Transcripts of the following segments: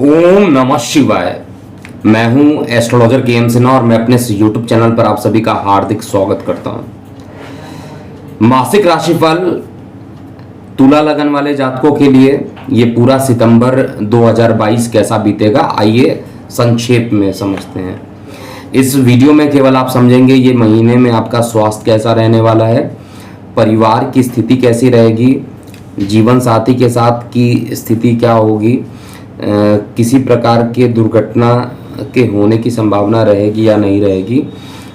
ओम नमः शिवाय। मैं हूं एस्ट्रोलॉजर के एम सिन्हा और मैं अपने इस यूट्यूब चैनल पर आप सभी का हार्दिक स्वागत करता हूं। मासिक राशिफल तुला लगन वाले जातकों के लिए ये पूरा सितंबर 2022 कैसा बीतेगा, आइए संक्षेप में समझते हैं। इस वीडियो में केवल आप समझेंगे ये महीने में आपका स्वास्थ्य कैसा रहने वाला है, परिवार की स्थिति कैसी रहेगी, जीवन साथी के साथ की स्थिति क्या होगी, किसी प्रकार के दुर्घटना के होने की संभावना रहेगी या नहीं रहेगी,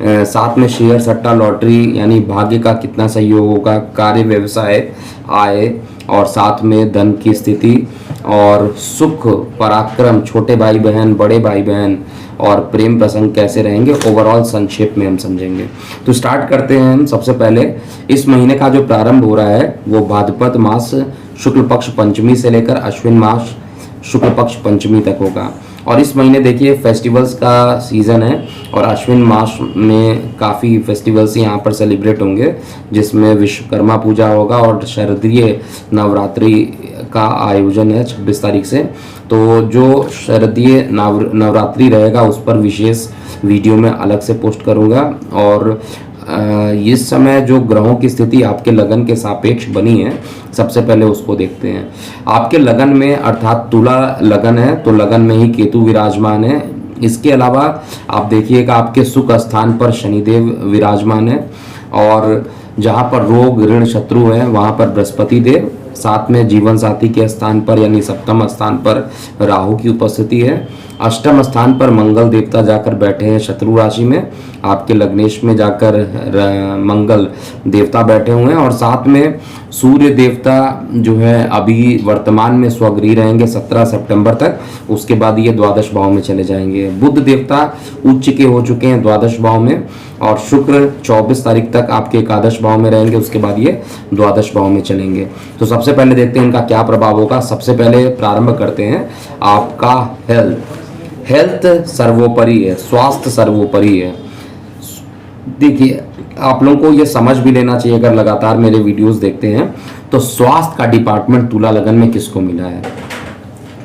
साथ में शेयर सट्टा लॉटरी यानी भाग्य का कितना सहयोग होगा, कार्य व्यवसाय आय और साथ में धन की स्थिति और सुख पराक्रम, छोटे भाई बहन बड़े भाई बहन और प्रेम प्रसंग कैसे रहेंगे, ओवरऑल संक्षेप में हम समझेंगे। तो स्टार्ट करते हैं हम। सबसे पहले इस महीने का जो प्रारंभ हो रहा है वो भाद्रपद मास शुक्ल पक्ष पंचमी से लेकर अश्विन मास शुक्ल पक्ष पंचमी तक होगा। और इस महीने देखिए फेस्टिवल्स का सीज़न है और अश्विन मास में काफ़ी फेस्टिवल्स यहाँ पर सेलिब्रेट होंगे, जिसमें विश्वकर्मा पूजा होगा और शारदीय नवरात्रि का आयोजन है 26 तारीख से। तो जो शारदीय नवरात्रि रहेगा उस पर विशेष वीडियो में अलग से पोस्ट करूँगा। और इस समय जो ग्रहों की स्थिति आपके लगन के सापेक्ष बनी है, सबसे पहले उसको देखते हैं। आपके लगन में अर्थात तुला लगन है तो लगन में ही केतु विराजमान है। इसके अलावा आप देखिएगा आपके सुख स्थान पर शनिदेव विराजमान है और जहाँ पर रोग ऋण शत्रु है वहाँ पर बृहस्पति देव, साथ में जीवन साथी के स्थान पर यानी सप्तम स्थान पर राहु की उपस्थिति है। अष्टम स्थान पर मंगल देवता जाकर बैठे हैं शत्रु राशि में, आपके लग्नेश में जाकर मंगल देवता बैठे हुए हैं और साथ में सूर्य देवता जो है अभी वर्तमान में स्वगृही रहेंगे 17 सितंबर तक, उसके बाद ये द्वादश भाव में चले जाएंगे। बुध देवता उच्च के हो चुके हैं द्वादश भाव में और शुक्र 24 तारीख तक आपके एकादश भाव में रहेंगे, उसके बाद ये द्वादश भाव में चलेंगे। तो सबसे पहले देखते हैं इनका क्या प्रभाव होगा। सबसे पहले प्रारंभ करते हैं आपका हेल्थ सर्वोपरि है, स्वास्थ्य सर्वोपरि है। देखिए आप लोगों को ये समझ भी लेना चाहिए, अगर लगातार मेरे वीडियोस देखते हैं तो स्वास्थ्य का डिपार्टमेंट तुला लगन में किसको मिला है।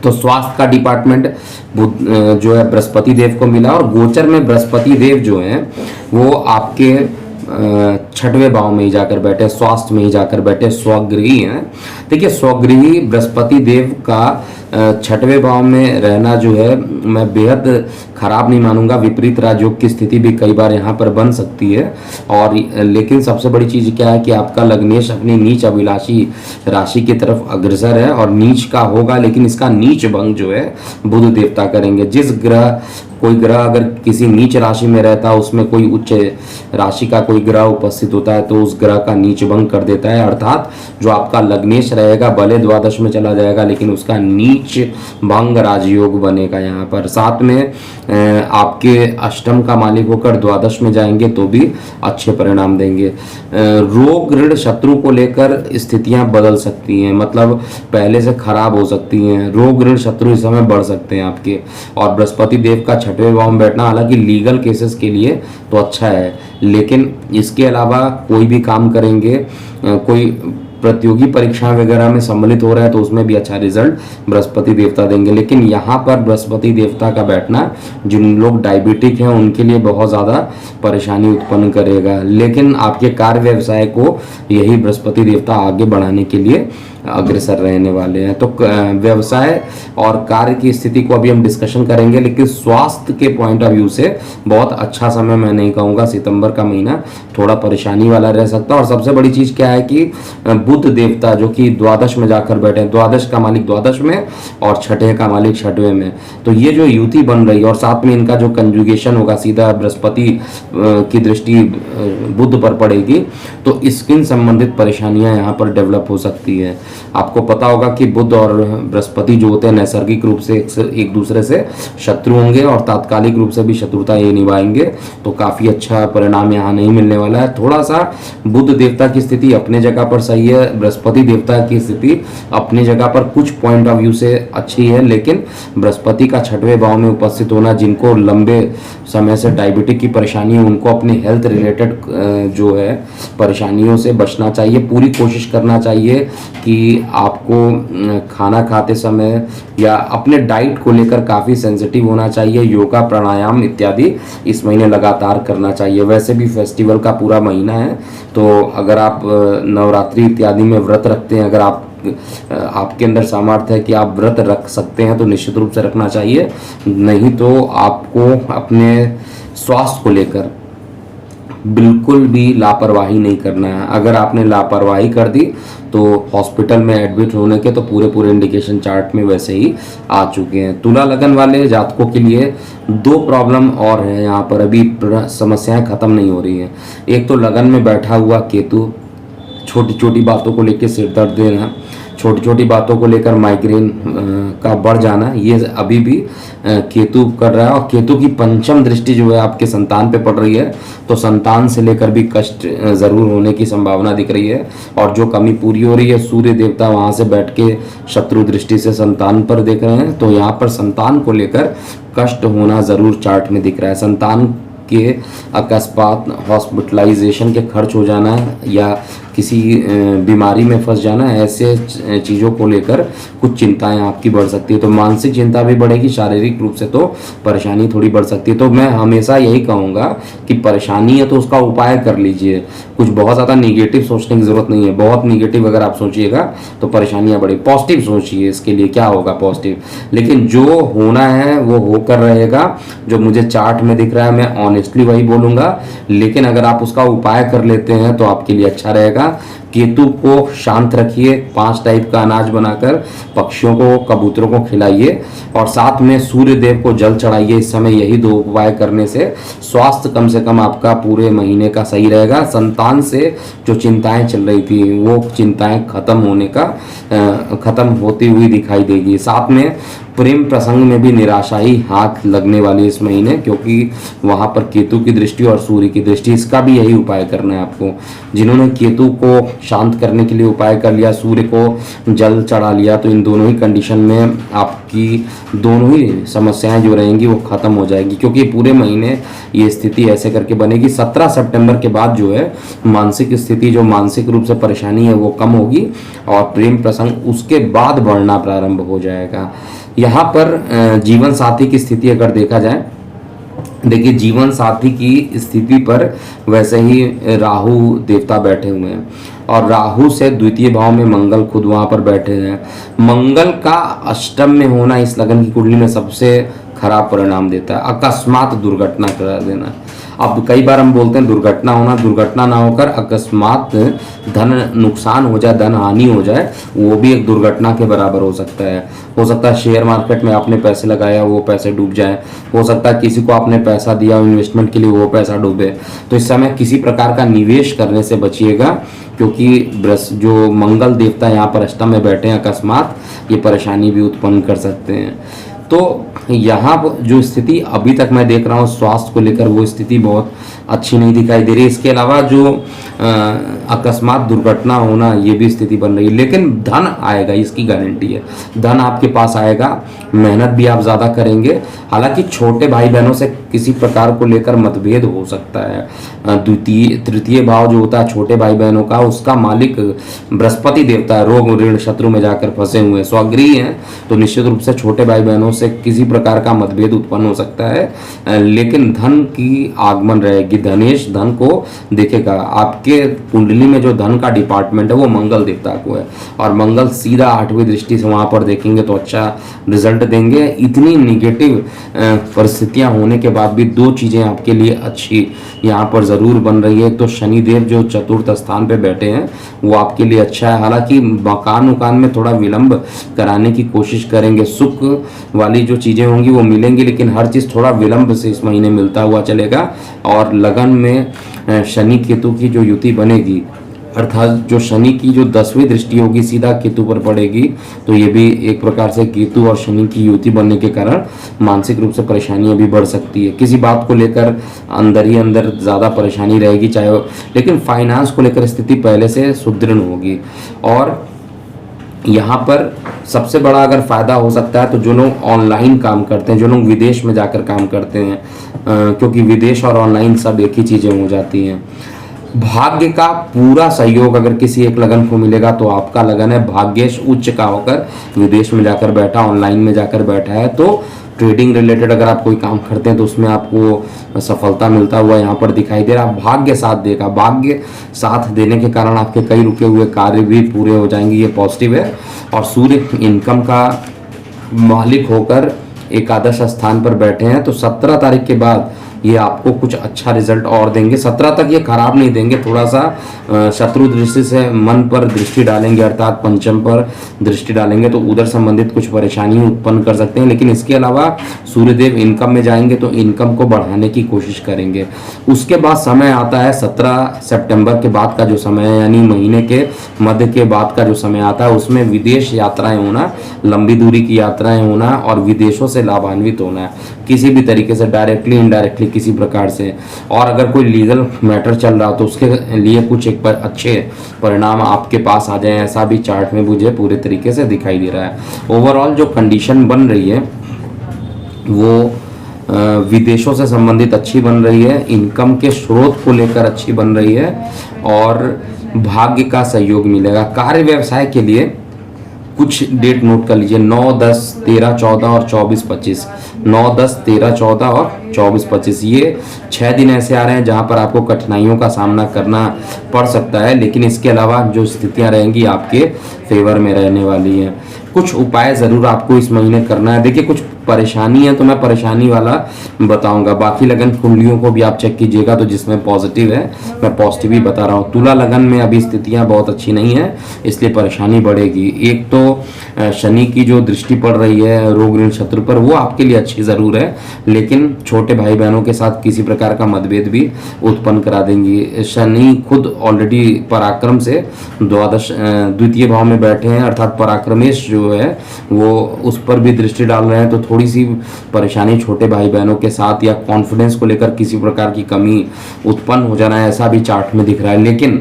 तो स्वास्थ्य का डिपार्टमेंट जो है बृहस्पति देव को मिला और गोचर में बृहस्पति देव जो हैं वो आपके 6वें भाव में ही जाकर बैठे, स्वास्थ्य में ही जाकर बैठे, स्वगृही हैं। देखिए स्वगृही बृहस्पति देव का 6वें भाव में रहना जो है मैं बेहद खराब नहीं मानूंगा। विपरीत राजयोग की स्थिति भी कई बार यहाँ पर बन सकती है। और लेकिन सबसे बड़ी चीज़ क्या है कि आपका लग्नेश अपनी नीच अभिलाषी राशि की तरफ अग्रसर है और नीच का होगा, लेकिन इसका नीच भंग जो है बुध देवता करेंगे। जिस ग्रह कोई ग्रह अगर किसी नीच राशि में रहता है उसमें कोई उच्च राशि का कोई ग्रह उपस्थित होता है तो उस ग्रह का नीच भंग कर देता है, अर्थात जो आपका लग्नेश रहेगा भले द्वादश में चला जाएगा लेकिन उसका नीच भंग राजयोग बनेगा यहाँ पर। साथ में आपके अष्टम का मालिक होकर द्वादश में जाएंगे तो भी अच्छे परिणाम देंगे। रोग ऋण शत्रु को लेकर स्थितियां बदल सकती हैं, मतलब पहले से खराब हो सकती हैं। रोग ऋण शत्रु इस समय बढ़ सकते हैं आपके। और बृहस्पति देव का 6वें भाव में बैठना हालांकि लीगल केसेस के लिए तो अच्छा है, लेकिन इसके अलावा कोई भी काम करेंगे, कोई प्रतियोगी परीक्षा वगैरह में सम्मिलित हो रहा है तो उसमें भी अच्छा रिजल्ट बृहस्पति देवता देंगे। लेकिन यहाँ पर बृहस्पति देवता का बैठना जिन लोग डायबिटिक हैं उनके लिए बहुत ज़्यादा परेशानी उत्पन्न करेगा, लेकिन आपके कार्य व्यवसाय को यही बृहस्पति देवता आगे बढ़ाने के लिए अग्रसर रहने वाले हैं। तो व्यवसाय और कार्य की स्थिति को अभी हम डिस्कशन करेंगे, लेकिन स्वास्थ्य के पॉइंट ऑफ व्यू से बहुत अच्छा समय मैं नहीं कहूँगा। सितंबर का महीना थोड़ा परेशानी वाला रह सकता है। और सबसे बड़ी चीज़ क्या है कि बुध देवता जो कि द्वादश में जाकर बैठे हैं, द्वादश का मालिक द्वादश में और 6वें का मालिक 6वें में, तो ये जो युति बन रही है और साथ में इनका जो कंजुगेशन होगा सीधा बृहस्पति की दृष्टि बुध पर पड़ेगी तो स्किन संबंधित परेशानियां यहाँ पर डेवलप हो सकती है। आपको पता होगा कि बुध और बृहस्पति जो होते हैं नैसर्गिक रूप से एक दूसरे से शत्रु होंगे और तात्कालिक रूप से भी शत्रुता ये निभाएंगे, तो काफ़ी अच्छा परिणाम यहाँ नहीं मिलने वाला है। थोड़ा सा बुध देवता की स्थिति अपने जगह पर सही है, बृहस्पति देवता की स्थिति अपनी जगह पर कुछ पॉइंट ऑफ व्यू से अच्छी है, लेकिन बृहस्पति का 6वें भाव में उपस्थित होना, जिनको लंबे समय से डायबिटिक की परेशानी है उनको अपनी हेल्थ रिलेटेड जो है परेशानियों से बचना चाहिए। पूरी कोशिश करना चाहिए कि आपको खाना खाते समय या अपने डाइट को लेकर काफ़ी सेंसिटिव होना चाहिए। योगा, प्राणायाम इत्यादि इस महीने लगातार करना चाहिए। वैसे भी फेस्टिवल का पूरा महीना है, तो अगर आप नवरात्रि इत्यादि में व्रत रखते हैं, अगर आपके अंदर सामर्थ्य है कि आप व्रत रख सकते हैं तो निश्चित रूप से रखना चाहिए। नहीं तो आपको अपने स्वास्थ्य को लेकर बिल्कुल भी लापरवाही नहीं करना है। अगर आपने लापरवाही कर दी तो हॉस्पिटल में एडमिट होने के तो पूरे इंडिकेशन चार्ट में वैसे ही आ चुके हैं। तुला लगन वाले जातकों के लिए दो प्रॉब्लम और है यहाँ पर, अभी समस्याएं खत्म नहीं हो रही हैं। एक तो लगन में बैठा हुआ केतु छोटी छोटी बातों को लेकर सिर दर्द देना, छोटी छोटी बातों को लेकर माइग्रेन का बढ़ जाना, ये अभी भी केतु कर रहा है। और केतु की पंचम दृष्टि जो है आपके संतान पे पड़ रही है, तो संतान से लेकर भी कष्ट जरूर होने की संभावना दिख रही है। और जो कमी पूरी हो रही है, सूर्य देवता वहां से बैठ के शत्रु दृष्टि से संतान पर देख रहे हैं, तो यहाँ पर संतान को लेकर कष्ट होना जरूर चार्ट में दिख रहा है। संतान के अकस्मात हॉस्पिटलाइजेशन के खर्च हो जाना या किसी बीमारी में फंस जाना, ऐसे चीज़ों को लेकर कुछ चिंताएं आपकी बढ़ सकती है। तो मानसिक चिंता भी बढ़ेगी, शारीरिक रूप से तो परेशानी थोड़ी बढ़ सकती है। तो मैं हमेशा यही कहूँगा कि परेशानी है तो उसका उपाय कर लीजिए। कुछ बहुत ज़्यादा निगेटिव सोचने की ज़रूरत नहीं है। बहुत निगेटिव अगर आप सोचिएगा तो परेशानियाँ बढ़ेगी। पॉजिटिव सोचिए, इसके लिए क्या होगा पॉजिटिव। लेकिन जो होना है वो होकर रहेगा। जो मुझे चार्ट में दिख रहा है मैं ऑनेस्टली वही बोलूँगा, लेकिन अगर आप उसका उपाय कर लेते हैं तो आपके लिए अच्छा रहेगा। केतु को शांत रखिए, 5 टाइप का अनाज बनाकर पक्षियों को, कबूतरों को खिलाइए और साथ में सूर्य देव को जल चढ़ाइए। इस समय यही 2 उपाय करने से स्वास्थ्य कम से कम आपका पूरे महीने का सही रहेगा। संतान से जो चिंताएं चल रही थी वो चिंताएं खत्म होती हुई दिखाई देगी। साथ में प्रेम प्रसंग में भी निराशा ही हाथ लगने वाली इस महीने, क्योंकि वहां पर केतु की दृष्टि और सूर्य की दृष्टि। इसका भी यही उपाय करना है आपको। जिन्होंने केतु को शांत करने के लिए उपाय कर लिया, सूर्य को जल चढ़ा लिया, तो इन दोनों ही कंडीशन में आपकी दोनों ही समस्याएं जो रहेंगी वो खत्म हो जाएगी, क्योंकि पूरे महीने ये स्थिति ऐसे करके बनेगी। 17 सितंबर के बाद जो है मानसिक स्थिति, जो मानसिक रूप से परेशानी है वो कम होगी और प्रेम प्रसंग उसके बाद बढ़ना प्रारंभ हो जाएगा। यहाँ पर जीवन साथी की स्थिति अगर देखा जाए, देखिए जीवन साथी की स्थिति पर वैसे ही राहु देवता बैठे हुए हैं और राहु से द्वितीय भाव में मंगल खुद वहां पर बैठे हैं। मंगल का अष्टम में होना इस लगन की कुंडली में सबसे खराब परिणाम देता है, अकस्मात दुर्घटना करा देना। अब कई बार हम बोलते हैं दुर्घटना होना, दुर्घटना ना होकर अकस्मात धन नुकसान हो जाए, धन हानि हो जाए, वो भी एक दुर्घटना के बराबर हो सकता है। हो सकता है शेयर मार्केट में आपने पैसे लगाया, वो पैसे डूब जाए। हो सकता है किसी को आपने पैसा दिया इन्वेस्टमेंट के लिए, वो पैसा डूबे। तो इस समय किसी प्रकार का निवेश करने से बचिएगा, क्योंकि जो मंगल देवता यहाँ पर अष्टम में बैठे हैं, अकस्मात ये परेशानी भी उत्पन्न कर सकते हैं। तो यहाँ जो स्थिति अभी तक मैं देख रहा हूँ स्वास्थ्य को लेकर, वो स्थिति बहुत अच्छी नहीं दिखाई दे रही। इसके अलावा जो अकस्मात दुर्घटना होना, ये भी स्थिति बन रही है। लेकिन धन आएगा, इसकी गारंटी है। धन आपके पास आएगा, मेहनत भी आप ज़्यादा करेंगे। हालांकि छोटे भाई बहनों से किसी प्रकार को लेकर मतभेद हो सकता है। तृतीय भाव जो होता है छोटे भाई बहनों का, उसका मालिक बृहस्पति देवता है। रोग ऋण शत्रु में जाकर फंसे हुए हैं, स्वगृही हैं, तो निश्चित रूप से छोटे भाई बहनों से किसी प्रकार का मतभेद उत्पन्न हो सकता है। लेकिन धन की आगमन रहेगी, धनेश धन को देखेगा। आपके कुंडली में जो धन का डिपार्टमेंट है वो मंगल देवता को है और मंगल सीधा 8वीं दृष्टि से वहां पर देखेंगे तो अच्छा रिजल्ट देंगे। इतनी निगेटिव परिस्थितियां होने के बाद भी 2 चीजें आपके लिए अच्छी यहाँ पर जरूर बन रही है। तो शनिदेव जो चतुर्थ स्थान पे बैठे हैं वो आपके लिए अच्छा है। हालांकि मकान में थोड़ा विलंब कराने की कोशिश करेंगे, सुख वाली जो चीजें होंगी वो मिलेंगी, लेकिन हर चीज थोड़ा विलंब से इस महीने मिलता हुआ चलेगा। और लगन में शनि केतु की जो युति बनेगी, अर्थात जो शनि की जो 10वीं दृष्टि होगी सीधा केतु पर पड़ेगी, तो ये भी एक प्रकार से केतु और शनि की युति बनने के कारण मानसिक रूप से परेशानियां भी बढ़ सकती है। किसी बात को लेकर अंदर ही अंदर ज़्यादा परेशानी रहेगी, चाहे लेकिन फाइनेंस को लेकर स्थिति पहले से सुदृढ़ होगी। और यहाँ पर सबसे बड़ा अगर फ़ायदा हो सकता है तो जो लोग ऑनलाइन काम करते हैं, जो लोग विदेश में जाकर काम करते हैं, क्योंकि विदेश और ऑनलाइन सब एक ही चीज़ें हो जाती हैं। भाग्य का पूरा सहयोग अगर किसी एक लगन को मिलेगा तो आपका लगन है भाग्येश उच्च का होकर विदेश में जाकर बैठा, ऑनलाइन में जाकर बैठा है। तो ट्रेडिंग रिलेटेड अगर आप कोई काम करते हैं तो उसमें आपको सफलता मिलता हुआ यहाँ पर दिखाई दे रहा है। भाग्य साथ देगा, भाग्य साथ देने के कारण आपके कई रुके हुए कार्य भी पूरे हो जाएंगे, ये पॉजिटिव है। और सूर्य इनकम का मालिक होकर एकादश स्थान पर बैठे हैं, तो 17 तारीख के बाद ये आपको कुछ अच्छा रिजल्ट और देंगे। 17 तक ये खराब नहीं देंगे, थोड़ा सा शत्रु दृष्टि से मन पर दृष्टि डालेंगे, अर्थात पंचम पर दृष्टि डालेंगे तो उधर संबंधित कुछ परेशानी उत्पन्न कर सकते हैं। लेकिन इसके अलावा सूर्यदेव इनकम में जाएंगे तो इनकम को बढ़ाने की कोशिश करेंगे। उसके बाद समय आता है 17 सितंबर के बाद का जो समय है, यानी महीने के मध्य के बाद का जो समय आता है, उसमें विदेश यात्राएं होना, लंबी दूरी की यात्राएं होना और विदेशों से लाभान्वित होना है किसी भी तरीके से, डायरेक्टली इनडायरेक्टली किसी प्रकार से। और अगर कोई लीगल मैटर चल रहा हो तो उसके लिए कुछ एक अच्छे परिणाम आपके पास आ जाए, ऐसा भी चार्ट में मुझे पूरे तरीके से दिखाई दे रहा है। ओवरऑल जो कंडीशन बन रही है वो विदेशों से संबंधित अच्छी बन रही है, इनकम के स्रोत को लेकर अच्छी बन रही है और भाग्य का सहयोग मिलेगा। कार्य व्यवसाय के लिए कुछ डेट नोट कर लीजिए, 9, 10, 13, 14 और 24, 25। 9, 10, 13, 14 और 24, 25 ये 6 दिन ऐसे आ रहे हैं जहां पर आपको कठिनाइयों का सामना करना पड़ सकता है, लेकिन इसके अलावा जो स्थितियां रहेंगी आपके फेवर में रहने वाली हैं। कुछ उपाय ज़रूर आपको इस महीने करना है। देखिए कुछ परेशानी है तो मैं परेशानी वाला बताऊंगा, बाकी लगन कुंडलियों को भी आप चेक कीजिएगा तो जिसमें पॉजिटिव है मैं पॉजिटिव ही बता रहा हूँ। तुला लगन में अभी स्थितियाँ बहुत अच्छी नहीं है, इसलिए परेशानी बढ़ेगी। एक तो शनि की जो दृष्टि पड़ रही है रोग ऋण शत्रु पर, वो आपके लिए अच्छी ज़रूर है, लेकिन छोटे भाई बहनों के साथ किसी प्रकार का मतभेद भी उत्पन्न करा देंगी। शनि खुद ऑलरेडी पराक्रम से द्वितीय भाव में बैठे हैं, अर्थात पराक्रमेश जो है वो उस पर भी दृष्टि डाल रहे हैं, तो थोड़ी सी परेशानी छोटे भाई बहनों के साथ या कॉन्फिडेंस को लेकर किसी प्रकार की कमी उत्पन्न हो जाना है, ऐसा भी चार्ट में दिख रहा है। लेकिन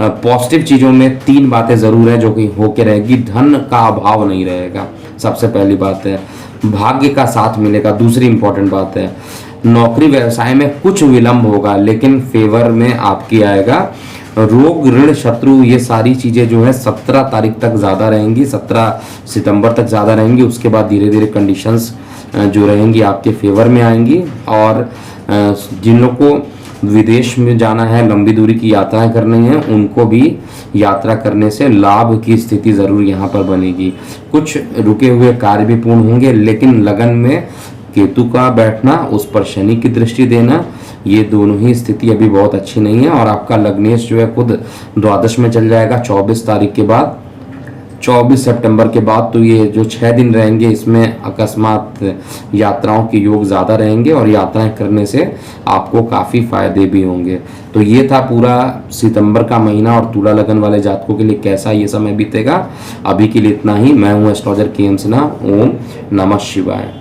पॉजिटिव चीज़ों में 3 बातें ज़रूर है जो कि होके रहेगी। धन का अभाव नहीं रहेगा, सबसे पहली बात है। भाग्य का साथ मिलेगा, दूसरी इंपॉर्टेंट बात है। नौकरी व्यवसाय में कुछ विलंब होगा लेकिन फेवर में आपकी आएगा। रोग ऋण शत्रु ये सारी चीज़ें जो है 17 तारीख तक ज़्यादा रहेंगी, 17 सितंबर तक ज़्यादा रहेंगी। उसके बाद धीरे धीरे कंडीशंस जो रहेंगी आपके फेवर में आएंगी। और जिन लोग को विदेश में जाना है, लंबी दूरी की यात्राएं करनी है, उनको भी यात्रा करने से लाभ की स्थिति ज़रूर यहाँ पर बनेगी। कुछ रुके हुए कार्य भी पूर्ण होंगे, लेकिन लगन में केतु का बैठना, उस पर शनि की दृष्टि देना, ये दोनों ही स्थिति अभी बहुत अच्छी नहीं है। और आपका लग्नेश जो है खुद द्वादश में चल जाएगा 24 तारीख के बाद, 24 सितंबर के बाद। तो ये जो 6 दिन रहेंगे इसमें अकस्मात यात्राओं के योग ज़्यादा रहेंगे और यात्राएं करने से आपको काफ़ी फायदे भी होंगे। तो ये था पूरा सितंबर का महीना और तुला लगन वाले जातकों के लिए कैसा ये समय बीतेगा। अभी के लिए इतना ही। मैं हूँ एस्ट्रोलॉजर के एम सिन्हा। ओम नमः शिवाय।